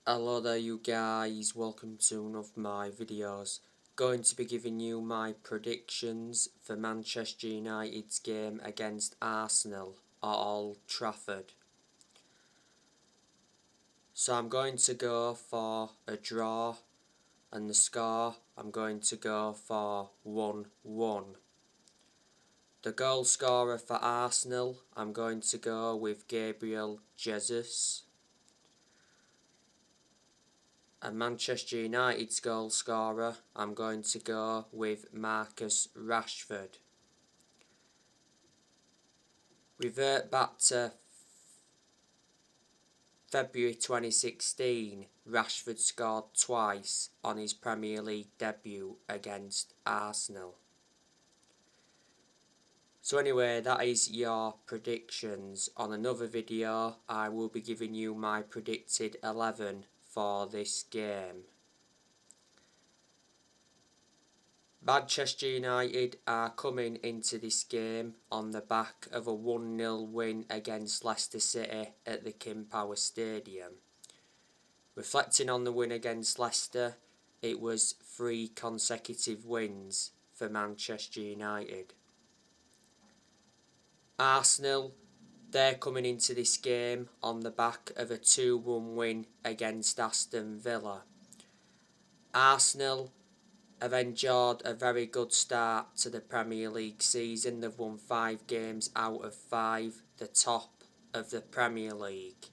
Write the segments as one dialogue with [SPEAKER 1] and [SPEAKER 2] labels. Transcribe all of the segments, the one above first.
[SPEAKER 1] Hello there you guys, welcome to one of my videos. Going to be giving you my predictions for Manchester United's game against Arsenal at Old Trafford. So I'm going to go for a draw, and the score I'm going to go for 1-1. The goal scorer for Arsenal I'm going to go with Gabriel Jesus. And Manchester United's goal scorer, I'm going to go with Marcus Rashford. Revert back to February 2016, Rashford scored twice on his Premier League debut against Arsenal. So anyway, that is your predictions. On another video, I will be giving you my predicted 11 for this game. Manchester United are coming into this game on the back of a 1-0 win against Leicester City at the King Power Stadium. Reflecting on the win against Leicester, it was 3 consecutive wins for Manchester United. Arsenal, they're coming into this game on the back of a 2-1 win against Aston Villa. Arsenal have enjoyed a very good start to the Premier League season. They've won 5 games out of 5, the top of the Premier League.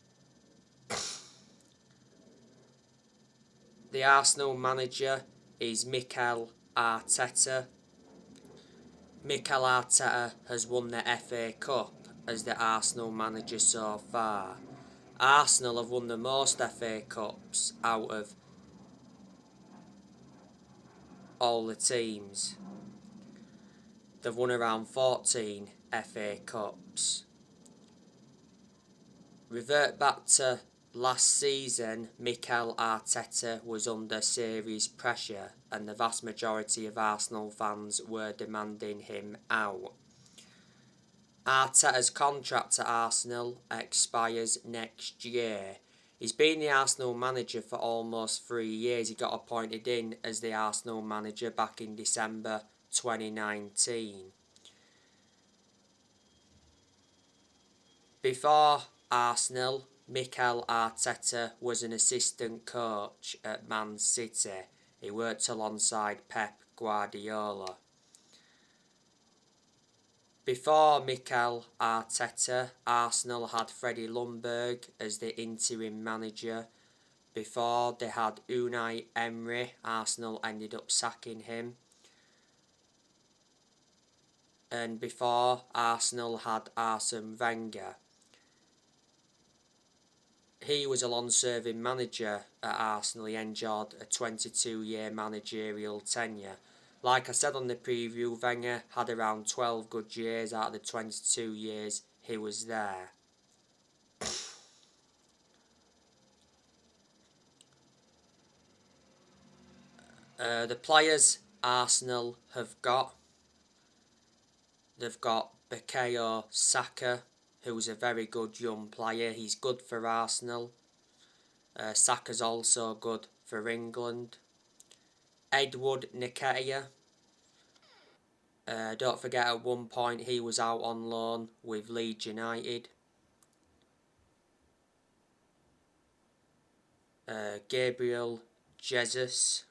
[SPEAKER 1] The Arsenal manager is Mikel Arteta. Mikel Arteta has won the FA Cup as the Arsenal manager so far. Arsenal have won the most FA Cups out of all the teams. They've won around 14 FA Cups. Revert back to last season, Mikel Arteta was under serious pressure and the vast majority of Arsenal fans were demanding him out. Arteta's contract at Arsenal expires next year. He's been the Arsenal manager for almost 3 years. He got appointed in as the Arsenal manager back in December 2019. Before Arsenal, Mikel Arteta was an assistant coach at Man City. He worked alongside Pep Guardiola. Before Mikel Arteta, Arsenal had Freddie Ljungberg as the interim manager. Before they had Unai Emery, Arsenal ended up sacking him. And before, Arsenal had Arsene Wenger. He was a long-serving manager at Arsenal. He enjoyed a 22-year managerial tenure. Like I said on the preview, Wenger had around 12 good years out of the 22 years he was there. The players Arsenal have got, they've got Bukayo Saka, who's a very good young player. He's good for Arsenal. Saka's also good for England. Edward Nketiah. Don't forget at one point he was out on loan with Leeds United. Gabriel Jesus.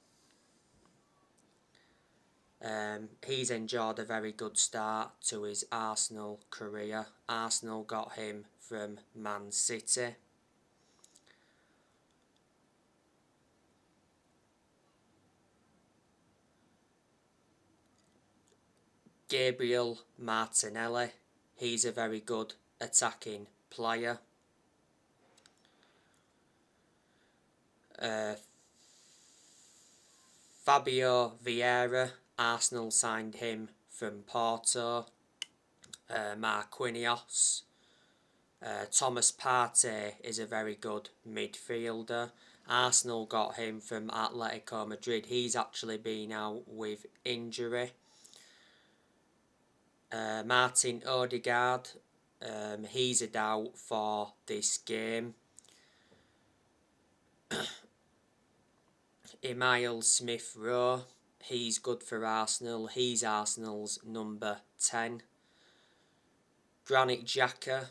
[SPEAKER 1] He's enjoyed a very good start to his Arsenal career. Arsenal got him from Man City. Gabriel Martinelli, he's a very good attacking player. Fabio Vieira, Arsenal signed him from Porto. Marquinhos. Thomas Partey is a very good midfielder. Arsenal got him from Atletico Madrid. He's actually been out with injury. Martin Odegaard, he's a doubt for this game. Emile Smith-Rowe, he's good for Arsenal. He's Arsenal's number 10. Granit Xhaka,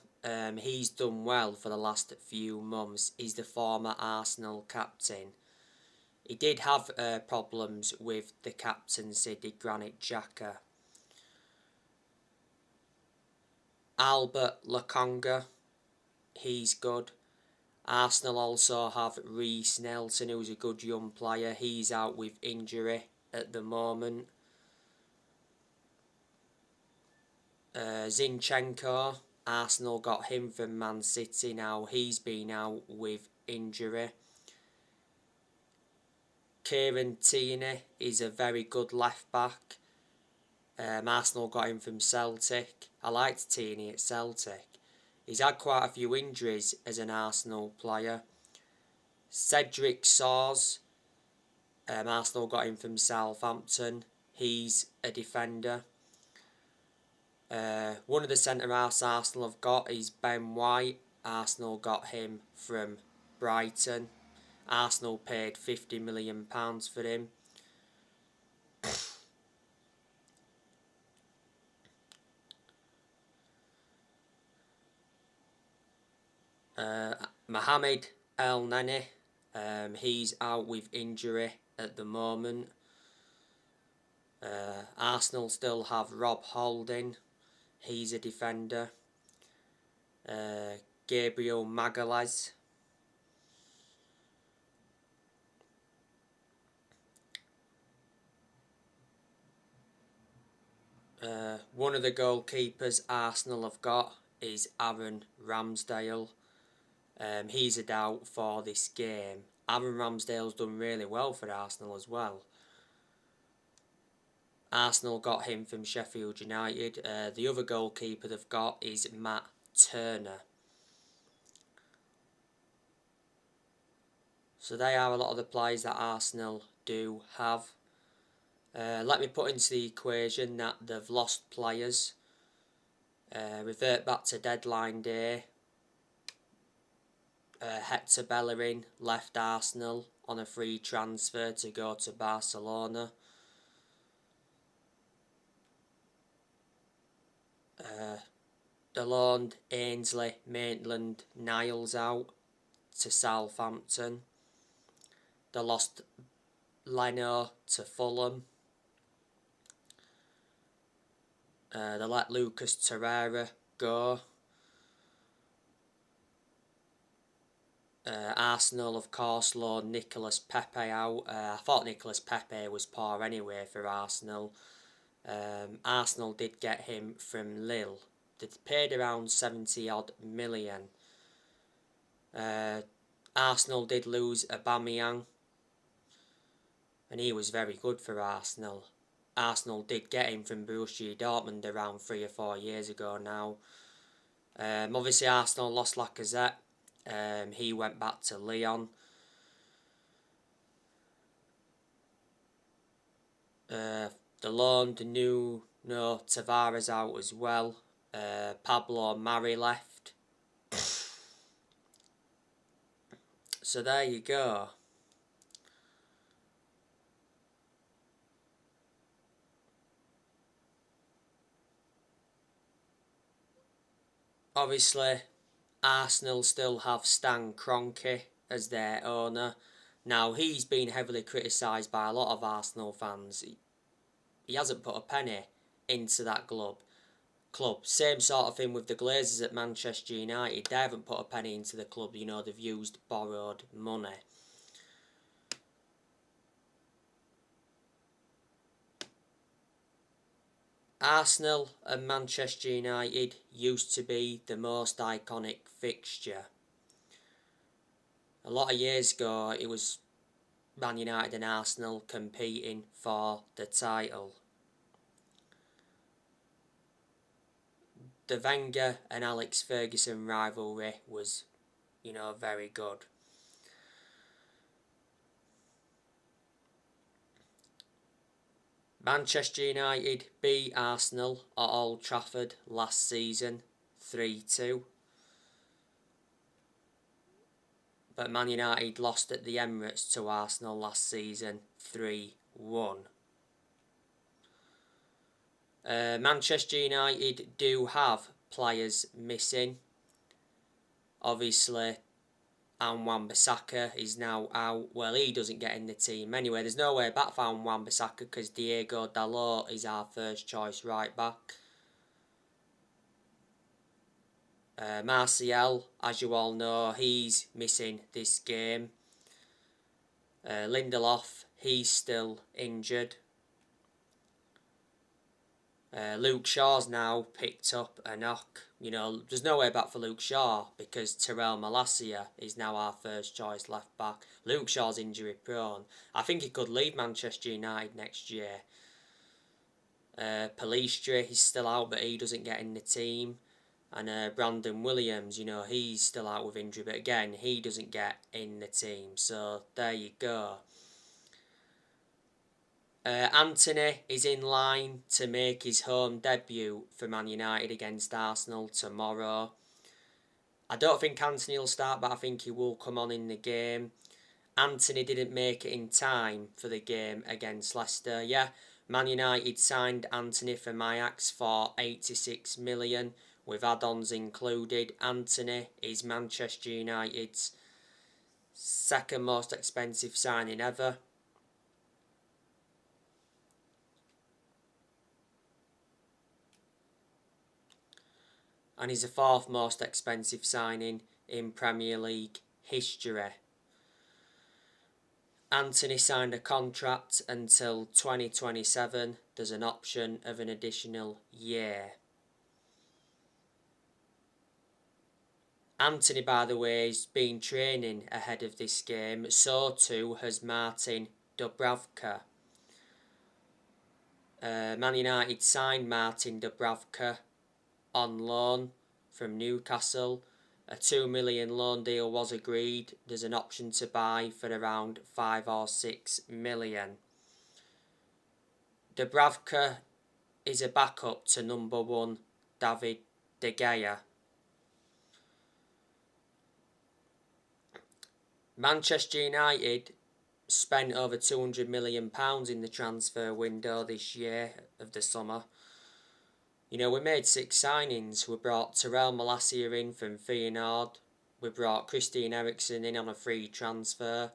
[SPEAKER 1] he's done well for the last few months. He's the former Arsenal captain. He did have problems with the captaincy, did Granit Xhaka. Albert Lokonga, he's good. Arsenal also have Reece Nelson, who's a good young player. He's out with injury at the moment. Zinchenko, Arsenal got him from Man City. Now he's been out with injury. Kieran Tierney is a very good left back. Arsenal got him from Celtic. I liked Tierney at Celtic. He's had quite a few injuries as an Arsenal player. Cedric Soares, Arsenal got him from Southampton. He's a defender. One of the centre-halves Arsenal have got is Ben White. Arsenal got him from Brighton. Arsenal paid £50 million for him. Mohamed El Neni, he's out with injury at the moment. Arsenal still have Rob Holding, he's a defender. Gabriel Magalhaes. One of the goalkeepers Arsenal have got is Aaron Ramsdale. He's a doubt for this game. Aaron Ramsdale's done really well for Arsenal as well. Arsenal got him from Sheffield United. The other goalkeeper they've got is Matt Turner. So they are a lot of the players that Arsenal do have. Let me put into the equation that they've lost players. Revert back to deadline day. Hector Bellerin left Arsenal on a free transfer to go to Barcelona. Delorme, Ainsley, Maitland, Niles out to Southampton. They lost Leno to Fulham. They let Lucas Torreira go. Arsenal, of course, loaned Nicolas Pepe out. I thought Nicolas Pepe was poor anyway for Arsenal. Arsenal did get him from Lille. They paid around 70 odd million. Arsenal did lose Aubameyang, and he was very good for Arsenal. Arsenal did get him from Borussia Dortmund around 3 or 4 years ago now. Obviously Arsenal lost Lacazette. He went back to Lyon. The loan to Nuno Tavares out as well. Pablo Mari left. So there you go. Obviously, Arsenal still have Stan Kroenke as their owner. Now, he's been heavily criticised by a lot of Arsenal fans. He hasn't put a penny into that club. Same sort of thing with the Glazers at Manchester United. They haven't put a penny into the club. You know, they've used borrowed money. Arsenal and Manchester United used to be the most iconic fixture. A lot of years ago, it was Man United and Arsenal competing for the title. The Wenger and Alex Ferguson rivalry was, very good. Manchester United beat Arsenal at Old Trafford last season 3-2. but Man United lost at the Emirates to Arsenal last season 3-1. Manchester United do have players missing. Obviously, Wan-Bissaka is now out. Well, he doesn't get in the team anyway. There's no way back for Wan-Bissaka because Diego Dalot is our first choice right back. Martial, as you all know, he's missing this game. Lindelof, he's still injured. Luke Shaw's now picked up a knock. You know, there's no way back for Luke Shaw because Terrell Malacia is now our first choice left back. Luke Shaw's injury prone. I think he could leave Manchester United next year. Pellistri, he's still out, but he doesn't get in the team. And Brandon Williams, you know, he's still out with injury, but again, he doesn't get in the team. So there you go. Anthony is in line to make his home debut for Man United against Arsenal tomorrow. I don't think Anthony will start, but I think he will come on in the game. Anthony didn't make it in time for the game against Leicester. Yeah, Man United signed Anthony from Ajax for 86 million, with add-ons included. Anthony is Manchester United's second most expensive signing ever. And he's the fourth most expensive signing in Premier League history. Anthony signed a contract until 2027. There's an option of an additional year. Anthony, by the way, has been training ahead of this game. So too has Martin Dubravka. Man United signed Martin Dubravka on loan from Newcastle. A 2 million loan deal was agreed. There's an option to buy for around 5 or 6 million. Dubravka is a backup to number 1 David De Gea. Manchester United spent over £200 million in the transfer window this year of the summer. You know, we made 6 signings. We brought Terrell Malacia in from Feyenoord. We brought Christian Eriksen in on a free transfer.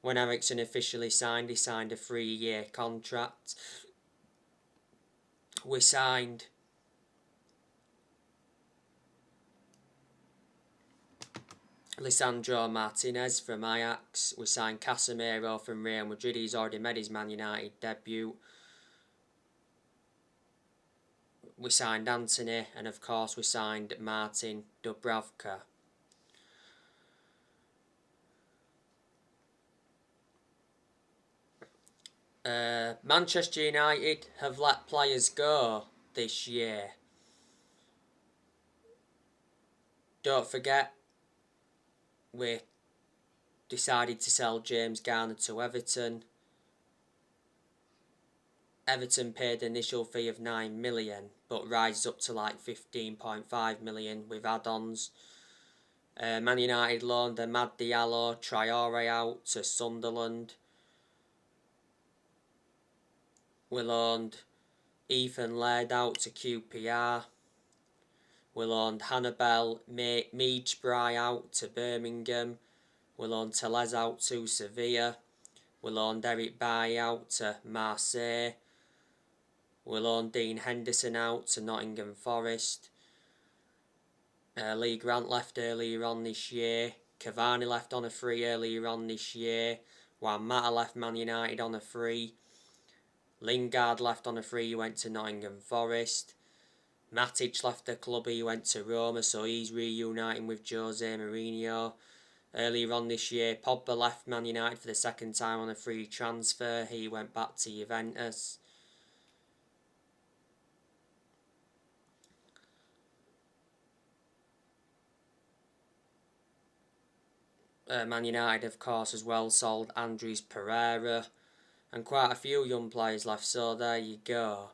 [SPEAKER 1] When Eriksen officially signed, he signed a 3-year contract. We signed Lisandro Martinez from Ajax. We signed Casemiro from Real Madrid. He's already made his Man United debut. We signed Anthony, and of course we signed Martin Dubravka. Manchester United have let players go this year. Don't forget, we decided to sell James Garner to Everton. Everton paid the initial fee of 9 million, but rises up to like 15.5 million with add-ons. Man United loaned Amad Diallo Traore out to Sunderland. We loaned Ethan Laird out to QPR. We loaned Hannibal Mejbri out to Birmingham. We loaned Tellez out to Sevilla. We loaned Eric Bailly out to Marseille. We loaned Dean Henderson out to Nottingham Forest. Lee Grant left earlier on this year. Cavani left on a free earlier on this year. Juan Mata left Man United on a free. Lingard left on a free, he went to Nottingham Forest. Matic left the club, he went to Roma, so he's reuniting with Jose Mourinho. Earlier on this year, Pogba left Man United for the second time on a free transfer. He went back to Juventus. Man United, of course, as well sold Andres Pereira. And quite a few young players left, so there you go.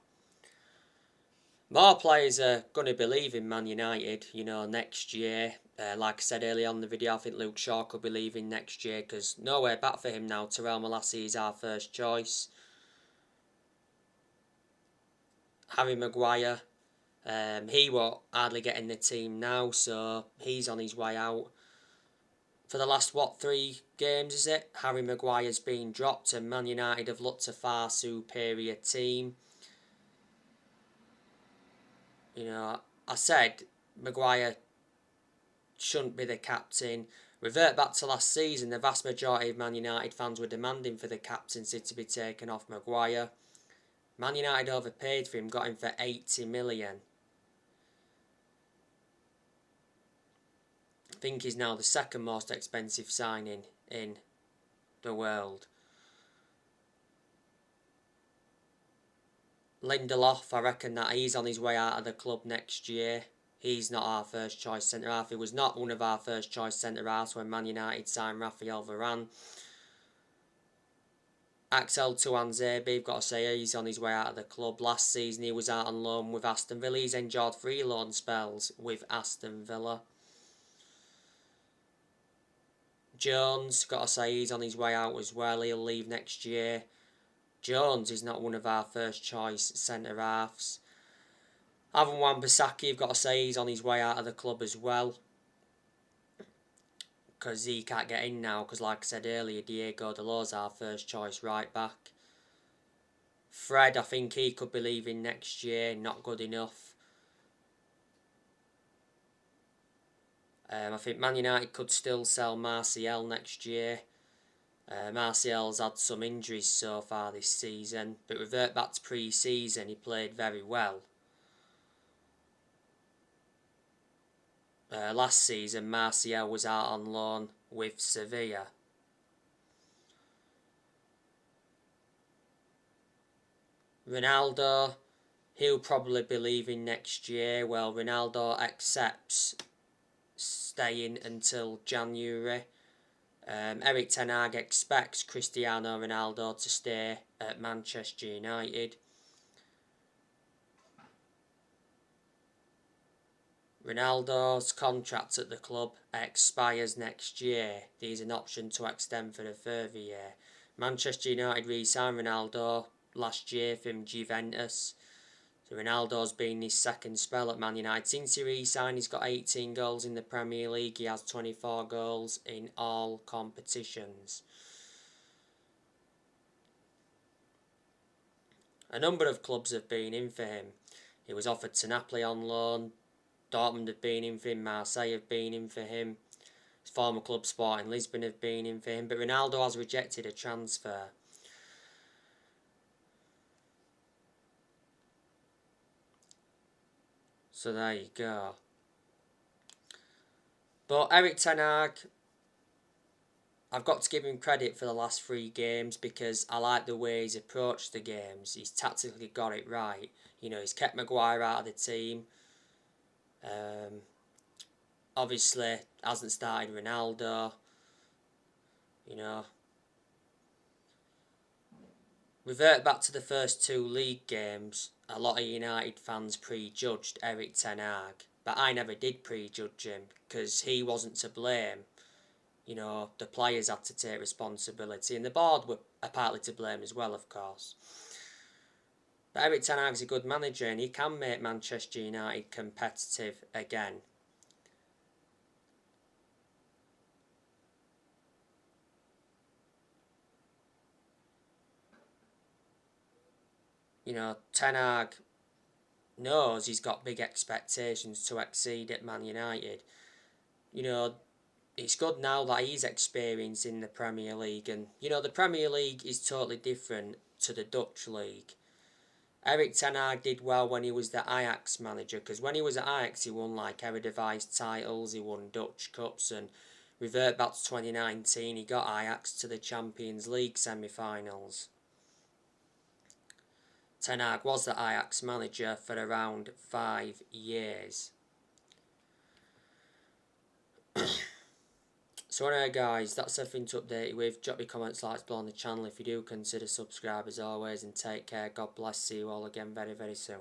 [SPEAKER 1] More players are going to be leaving Man United, you know, next year. Like I said earlier on in the video, I think Luke Shaw could be leaving next year because no way back for him now. Terrell Malacia is our first choice. Harry Maguire, he won't hardly get in the team now, so he's on his way out. For the last, 3 games is it? Harry Maguire's been dropped and Man United have looked a far superior team. You know, I said Maguire shouldn't be the captain. Revert back to last season, the vast majority of Man United fans were demanding for the captaincy to be taken off Maguire. Man United overpaid for him, got him for 80 million. I think he's now the second most expensive signing in the world. Lindelof, I reckon that he's on his way out of the club next year. He's not our first choice centre-half. He was not one of our first choice centre-halves when Man United signed Raphael Varane. Axel Tuanzebe, I've got to say, he's on his way out of the club. Last season he was out on loan with Aston Villa. He's enjoyed 3 loan spells with Aston Villa. Jones, got to say, he's on his way out as well. He'll leave next year. Jones is not one of our first choice centre-halves. Avon Wan-Bissaka, I've got to say, he's on his way out of the club as well. Because he can't get in now, because like I said earlier, Diego Dalot's our first choice right back. Fred, I think he could be leaving next year, not good enough. I think Man United could still sell Martial next year. Martial's had some injuries so far this season, but revert back to pre-season, he played very well. Last season, Martial was out on loan with Sevilla. Ronaldo, he'll probably be leaving next year. Well, Ronaldo accepts staying until January. Eric Ten Hag expects Cristiano Ronaldo to stay at Manchester United. Ronaldo's contract at the club expires next year. There's an option to extend for a further year. Manchester United re-signed Ronaldo last year from Juventus. So Ronaldo's been his second spell at Man United. Since he re-signed, he's got 18 goals in the Premier League. He has 24 goals in all competitions. A number of clubs have been in for him. He was offered to Napoli on loan. Dortmund have been in for him. Marseille have been in for him. His former club Sporting Lisbon have been in for him. But Ronaldo has rejected a transfer. So there you go. But Eric Ten Hag, I've got to give him credit for the last 3 games because I like the way he's approached the games. He's tactically got it right. You know, he's kept Maguire out of the team. Obviously, hasn't started Ronaldo. You know. Revert back to the first 2 league games. A lot of United fans prejudged Eric Ten Hag. But I never did prejudge him because he wasn't to blame. You know, the players had to take responsibility. And the board were partly to blame as well, of course. But Eric Ten Hag's a good manager and he can make Manchester United competitive again. You know, Ten Hag knows he's got big expectations to exceed at Man United. You know, it's good now that he's experienced in the Premier League. And, you know, the Premier League is totally different to the Dutch League. Eric Ten Hag did well when he was the Ajax manager, because when he was at Ajax he won like Eredivisie titles, he won Dutch Cups, and revert back to 2019 he got Ajax to the Champions League semi-finals. Ten Hag was the Ajax manager for around 5 years. So anyway guys, that's everything to update you with. Drop your comments, likes below on the channel if you do consider subscribe as always, and take care. God bless. See you all again very, very soon.